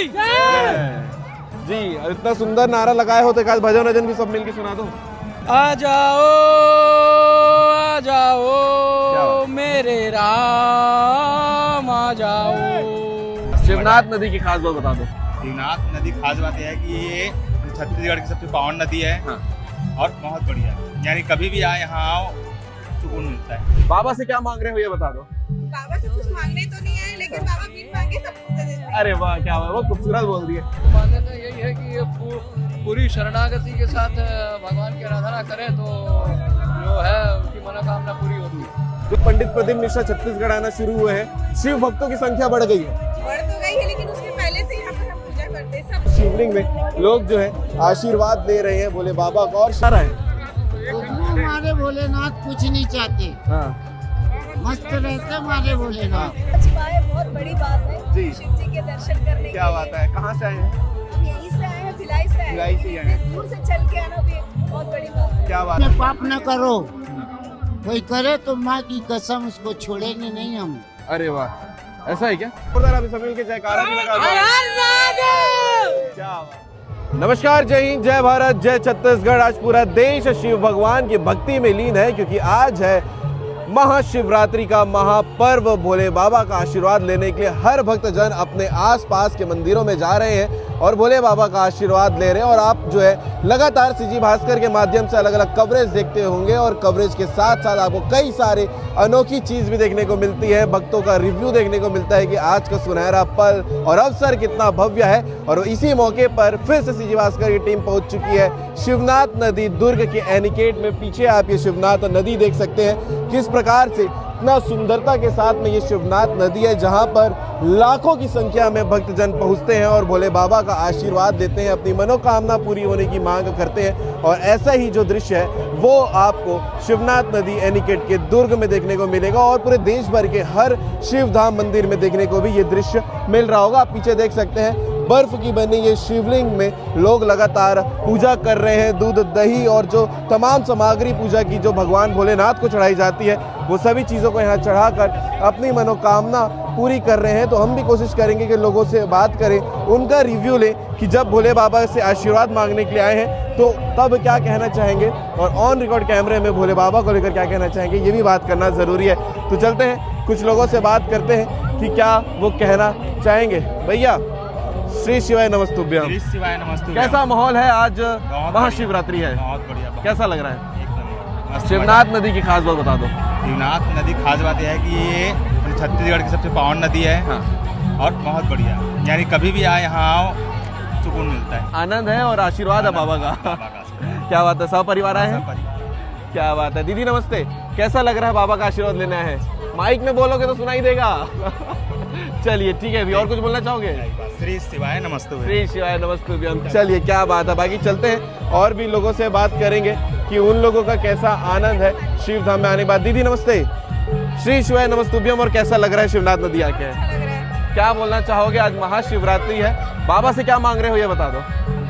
की जी। इतना सुंदर नारा लगाए हो तो एक भजन वजन भी सब मिलके सुना दो। आ जाओ मेरे राम आ जाओ। शिवनाथ नदी की खास बात बता दो। शिवनाथ नदी खास बात यह है कि ये छत्तीसगढ़ की सबसे पावन नदी है। हाँ। और बहुत बढ़िया, यानी कभी भी आए यहाँ आओ सुकून मिलता है। बाबा से क्या मांग रहे हो ये बता दो। बाबा से कुछ मांगने तो नहीं है, लेकिन बाबा बिन मांगे सब कुछ दे देते हैं। अरे वाह, क्या बात, वो खूबसूरत बोल रही है। मान्यता यही है कि ये पूरी शरणागति के साथ भगवान की आराधना करें तो जो है उसकी मनोकामना पूरी होती है। जो पंडित प्रदीप मिश्रा छत्तीसगढ़ आना शुरू हुए हैं, शिव भक्तों की संख्या बढ़ गई है। बढ़ तो गई है, लेकिन उसके पहले से यहाँ पर हम पूजा करते हैं सब। शिवलिंग में लोग जो है आशीर्वाद ले रहे हैं भोले बाबा का। और सारा है हमारे भोलेनाथ कुछ नहीं चाहते, मस्त रहते हमारे भोलेनाथ। पाए बहुत बड़ी बात है जी। शिव जी के दर्शन करने क्या बात है। कहाँ से आए हैं? हम यहीं से आए हैं, भिलाई से आए भिलाई से ही आए हैं। इतने दूर से चल के आना भी एक बहुत बड़ी बात है। क्या बात में पाप न करो, कोई करे तो माँ की कसम उसको छोड़ेंगे नहीं हम। अरे वाह, ऐसा है क्या? अभी सब मिलके जयकारा भी लगा दो। क्या बात। नमस्कार, जय हिंद, जय भारत, जय छत्तीसगढ़। आज पूरा देश शिव भगवान की भक्ति में लीन है, क्योंकि आज है महाशिवरात्रि का महापर्व। भोले बाबा का आशीर्वाद लेने के लिए हर भक्तजन अपने आसपास के मंदिरों में जा रहे हैं और भोले बाबा का आशीर्वाद ले रहे हैं। और आप जो है लगातार सीजी भास्कर के माध्यम से अलग अलग कवरेज देखते होंगे, और कवरेज के साथ साथ आपको कई सारे अनोखी चीज़ भी देखने को मिलती है। भक्तों का रिव्यू देखने को मिलता है कि आज का सुनहरा पल और अवसर कितना भव्य है। और इसी मौके पर फिर से सीजी भास्कर की टीम पहुंच चुकी है शिवनाथ नदी दुर्ग के एनिकेट में। पीछे आप ये शिवनाथ नदी देख सकते हैं, किस प्रकार से इतना सुंदरता के साथ में ये शिवनाथ नदी है, जहां पर लाखों की संख्या में भक्तजन पहुंचते हैं और भोले बाबा का आशीर्वाद देते हैं, अपनी मनोकामना पूरी होने की मांग करते हैं। और ऐसा ही जो दृश्य है वो आपको शिवनाथ नदी एनिकेट के दुर्ग में देखने को मिलेगा, और पूरे देश भर के हर शिव धाम मंदिर में देखने को भी ये दृश्य मिल रहा होगा। आप पीछे देख सकते हैं बर्फ की बनी ये शिवलिंग में लोग लगातार पूजा कर रहे हैं। दूध, दही और जो तमाम सामग्री पूजा की जो भगवान भोलेनाथ को चढ़ाई जाती है, वो सभी चीज़ों को यहाँ चढ़ाकर अपनी मनोकामना पूरी कर रहे हैं। तो हम भी कोशिश करेंगे कि लोगों से बात करें, उनका रिव्यू लें कि जब भोले बाबा से आशीर्वाद मांगने के लिए आए हैं तो तब क्या कहना चाहेंगे, और ऑन रिकॉर्ड कैमरे में भोले बाबा को लेकर क्या कहना चाहेंगे, ये भी बात करना ज़रूरी है। तो चलते हैं, कुछ लोगों से बात करते हैं कि क्या वो कहना चाहेंगे। भैया, श्री शिवाय नमस्तुभ्यम। श्री शिवाय नमस्तुभ्यम। कैसा माहौल है? आज महाशिवरात्रि है, बहुत बढ़िया। कैसा लग रहा है? एकदम मस्त। शिवनाथ नदी की खास बात बता दो। शिवनाथ नदी खास बात यह है कि ये छत्तीसगढ़ की सबसे पावन नदी है। हाँ। और बहुत बढ़िया, यानी कभी भी आए यहाँ आओ सुकून मिलता है। आनंद है और आशीर्वाद है बाबा का। बाबा का। क्या बात है, सब परिवार आए हैं? सब परिवार। क्या बात है। दीदी नमस्ते, कैसा लग रहा है बाबा का आशीर्वाद लेने आए हैं? माइक में बोलोगे तो सुनाई देगा। चलिए ठीक है, अभी और कुछ बोलना चाहोगे? श्री शिवाय नमस्तुभ्यम। श्री शिवाय नमस्तुभ्यम। चलिए, क्या बात है। बाकी चलते हैं और भी लोगों से बात करेंगे कि उन लोगों का कैसा आनंद है शिव धाम में आने के बाद। दीदी नमस्ते, श्री शिवाय नमस्तुभ्यम। और कैसा लग रहा है शिवनाथ नदी आके? अच्छा लग रहा है। क्या बोलना चाहोगे? आज महाशिवरात्रि है, बाबा से क्या मांग रहे हो ये बता दो।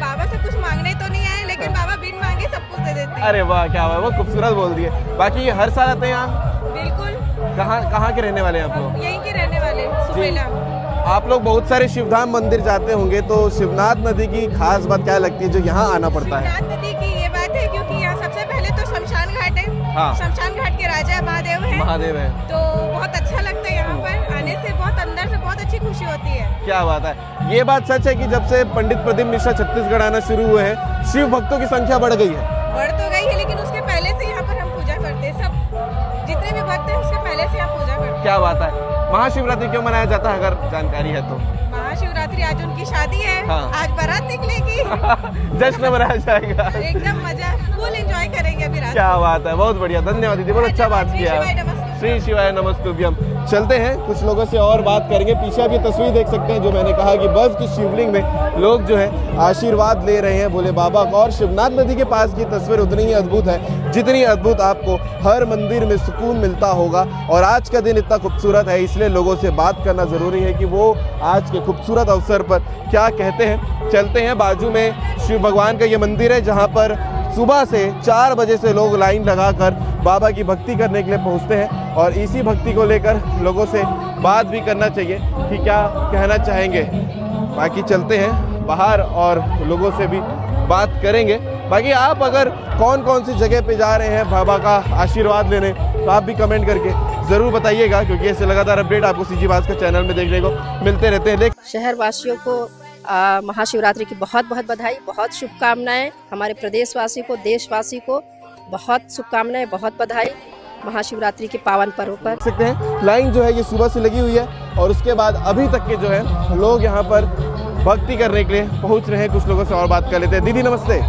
बाबा से कुछ मांगने तो नहीं है, लेकिन बाबा बिन मांगे सब कुछ दे देते हैं। अरे वाह, क्या हुआ, वो खूबसूरत बोल रही है। बाकी ये हर साल आते हैं यहाँ? बिल्कुल। कहाँ के रहने वाले हैं आप लोग? यहीं के रहने वाले सुपेला। आप लोग बहुत सारे शिवधाम मंदिर जाते होंगे, तो शिवनाथ नदी की खास बात क्या लगती है जो यहाँ आना पड़ता है? शिवनाथ नदी की ये बात है क्योंकि यहाँ सबसे पहले तो शमशान घाट है। हाँ। शमशान घाट के राजा महादेव है। महादेव है, तो बहुत अच्छा लगता है यहाँ पर आने से, बहुत अंदर से बहुत अच्छी खुशी होती है। क्या बात है। ये बात सच है कि जब से पंडित प्रदीप मिश्रा छत्तीसगढ़ आना शुरू हुए हैं, शिव भक्तों की संख्या बढ़ गई है। बढ़ तो गई है, लेकिन उसके पहले से यहाँ पर हम पूजा करते हैं सब, जितने भी भक्त हैं उसके पहले से यहाँ पूजा करते हैं। क्या बात है। महाशिवरात्रि क्यों मनाया जाता है, अगर जानकारी है तो? महाशिवरात्रि आज उनकी शादी है। हाँ। आज बारात निकलेगी। जश्न मनाया जाएगा। एकदम मजा, फुल एंजॉय करेंगे अभी रात। क्या बात है, बहुत बढ़िया। धन्यवाद दीदी, बहुत अच्छा बात किया। श्री शिवाय नमस्तुभ्यम। चलते हैं, कुछ लोगों से और बात करेंगे। पीछे आप ये तस्वीर देख सकते हैं जो मैंने कहा कि बर्फ की शिवलिंग में लोग जो है आशीर्वाद ले रहे हैं भोले बाबा का। और शिवनाथ नदी के पास की तस्वीर उतनी ही अद्भुत है जितनी अद्भुत आपको हर मंदिर में सुकून मिलता होगा। और आज का दिन इतना खूबसूरत है, इसलिए लोगों से बात करना जरूरी है कि वो आज के खूबसूरत अवसर पर क्या कहते हैं। चलते हैं, बाजू में शिव भगवान का ये मंदिर है जहाँ पर सुबह से 4 बजे से लोग लाइन लगाकर बाबा की भक्ति करने के लिए पहुंचते हैं। और इसी भक्ति को लेकर लोगों से बात भी करना चाहिए कि क्या कहना चाहेंगे। बाकी चलते हैं बाहर और लोगों से भी बात करेंगे। बाकी आप अगर कौन कौन सी जगह पे जा रहे हैं बाबा का आशीर्वाद लेने, तो आप भी कमेंट करके ज़रूर बताइएगा, क्योंकि ऐसे लगातार अपडेट आपको सीजी भास्कर चैनल में देखने को मिलते रहते हैं। शहर वासियों को महाशिवरात्रि की बहुत बहुत बधाई, बहुत शुभकामनाएं। हमारे प्रदेशवासी को, देशवासी को बहुत शुभकामनाएं, बहुत बधाई महाशिवरात्रि के पावन पर्व पर। देख सकते हैं लाइन जो है ये सुबह से लगी हुई है और उसके बाद अभी तक के जो है लोग यहाँ पर भक्ति करने के लिए पहुँच रहे हैं। कुछ लोगों से और बात कर लेते हैं। दीदी नमस्ते,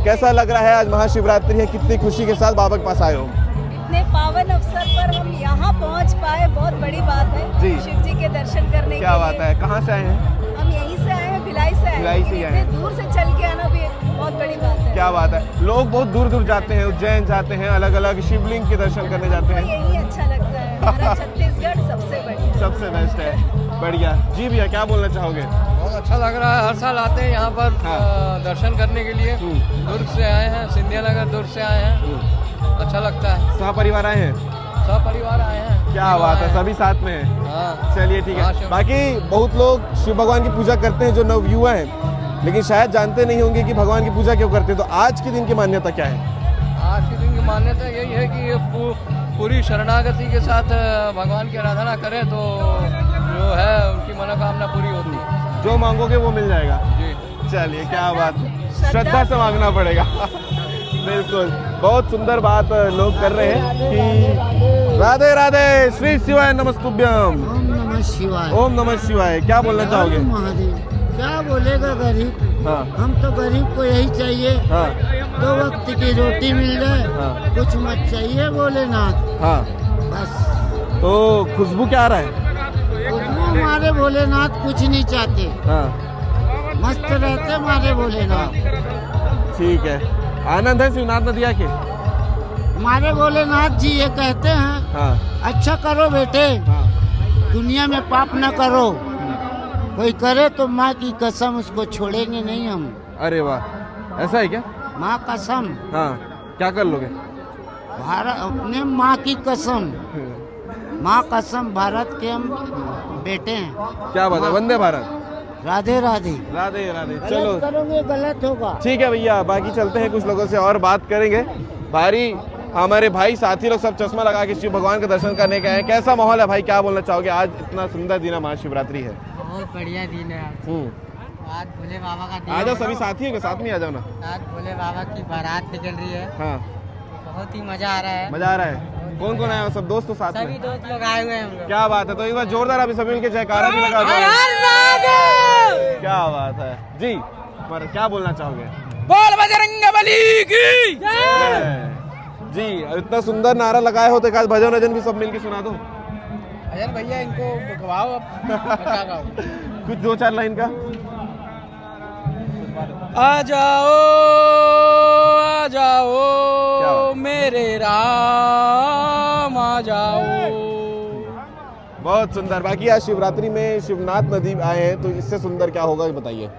कैसा लग रहा है आज महाशिवरात्रि है, कितनी खुशी के साथ बाबा के पास आए हो? इतने पावन अवसर पर हम यहाँ पहुँच पाए, बहुत बड़ी बात है जी। शिव जी के दर्शन करने क्या बात है, कहाँ से आए हैं? हम यहीं से आए हैं, भिलाई से आए हैं। भिलाई से ही आए इतने हैं। दूर से चल के आना भी बहुत बड़ी बात है। क्या बात है, लोग बहुत दूर दूर जाते हैं, उज्जैन जाते हैं, अलग अलग शिवलिंग के दर्शन करने जाते हैं। यही अच्छा लगता है, हमारा छत्तीसगढ़ सबसे बढ़िया, सबसे बेस्ट है, बढ़िया। जी भैया क्या बोलना चाहोगे? बहुत अच्छा लग रहा है, हर साल आते हैं यहाँ पर दर्शन करने के लिए। दुर्ग से आए हैं, सिंधिया नगर दुर्ग से आए हैं, अच्छा लगता है। सहपरिवार आए हैं? सब परिवार आए हैं। क्या बात है, सभी साथ में हैं। हाँ, चलिए ठीक हाँ, है। शिव- बाकी बहुत लोग शिव भगवान की पूजा करते हैं जो नवयुवा हैं, लेकिन शायद जानते नहीं होंगे कि भगवान की पूजा क्यों करते हैं। तो आज के दिन की मान्यता क्या है? आज के दिन की मान्यता यही है कि ये पूरी शरणागति के साथ भगवान की आराधना करें तो जो है उनकी मनोकामना पूरी होती है। जो मांगोगे वो मिल जाएगा। जी, चलिए क्या बात, श्रद्धा से मांगना पड़ेगा। बिल्कुल, बहुत सुंदर बात लोग कर रहे हैं कि राधे राधे, श्री शिवाय नमस्तुभ्यम। ओम नमः शिवाय। ओम नमः शिवाय। क्या बोलना चाहोगे? ओम महादेव। क्या बोलेगा गरीब? हाँ हम तो गरीब को यही चाहिए, हाँ 2 वक्त की रोटी मिल जाए, हाँ कुछ मत चाहिए भोलेनाथ, हाँ। बस। तो खुशबू क्या आ रहा है? उसमें हमारे भोलेनाथ कुछ नहीं चाहते, हाँ मस्त रहते हमारे भोलेनाथ। ठीक है, आनंद है शिवनाथ नदिया के। हमारे भोलेनाथ जी ये कहते हैं, हाँ अच्छा करो बेटे, हाँ दुनिया में पाप न करो, कोई करे तो माँ की कसम उसको छोड़ेंगे नहीं हम। अरे वाह, ऐसा है क्या? माँ कसम, हाँ, क्या कर लोगे? भारत अपने माँ की कसम, माँ कसम, भारत के हम बेटे हैं। क्या बात है, वंदे भारत। राधे राधे। राधे राधे। चलो गलत करोगे गलत होगा। ठीक है भैया, बाकी चलते हैं, कुछ लोगों से और बात करेंगे। भारी हमारे भाई साथी लोग सब चश्मा लगा के शिव भगवान के दर्शन करने के आए। कैसा माहौल है भाई, क्या बोलना चाहोगे? आज इतना सुंदर दिन है, महाशिवरात्रि है। बहुत बढ़िया दिन है आज भोले बाबा का दिन आ जाओ, है। सभी साथी के साथ में आ जाओ ना। आज भोले बाबा की बारात निकल रही है, हाँ, बहुत ही मजा आ रहा है। मजा आ रहा है। कौन कौन आया हो? सब दोस्त तो साथ सभी में? दोस्त लोग आए हुए हैं हम लोग। क्या बात है, तो एक बार जोरदार अभी सभी मिलके जयकारा भी लगा दो। क्या बात है जी, पर क्या बोलना चाहोगे? बोल बजरंग बली की जी, इतना सुंदर नारा लगाए हो तो एक आध भजन वजन भी सब मिलके सुना दो। अजय भैया इनको खवाओ, अब क्या खाओ। कुछ 2-4 लाइन का। आ जाओ आ क्या जाओ बात? मेरे राम आ जाओ। बहुत सुंदर। बाकी आज शिवरात्रि में शिवनाथ नदी आए हैं, तो इससे सुंदर क्या होगा ये बताइए।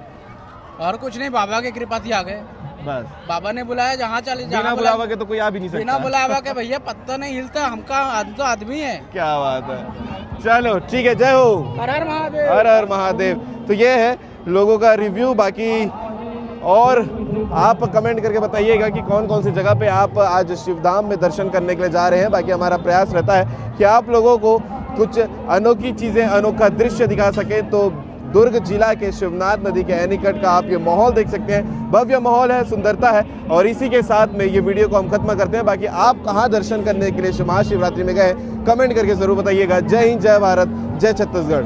और कुछ नहीं, बाबा की कृपा थी आ गए। बस बाबा ने बुलाया, जहाँ चले बिना जहाँ बुलावा के तो कोई आ भी नहीं सकता। बिना बुलावा के भैया पत्ता नहीं हिलता, हमका तो आदमी है। क्या बात है। चलो ठीक है, जय हो। हर हर महादेव। हर हर महादेव। तो ये है लोगों का रिव्यू। बाकी और आप कमेंट करके बताइएगा कि कौन कौन सी जगह पे आप आज शिवधाम में दर्शन करने के लिए जा रहे हैं। बाकी हमारा प्रयास रहता है कि आप लोगों को कुछ अनोखी चीज़ें, अनोखा दृश्य दिखा सके। तो दुर्ग जिला के शिवनाथ नदी के एनीकट का आप ये माहौल देख सकते हैं, भव्य माहौल है, सुंदरता है। और इसी के साथ में ये वीडियो को हम खत्म करते हैं। बाकी आप कहाँ दर्शन करने के लिए महाशिवरात्रि में गए, कमेंट करके ज़रूर बताइएगा। जय हिंद, जय भारत, जय छत्तीसगढ़।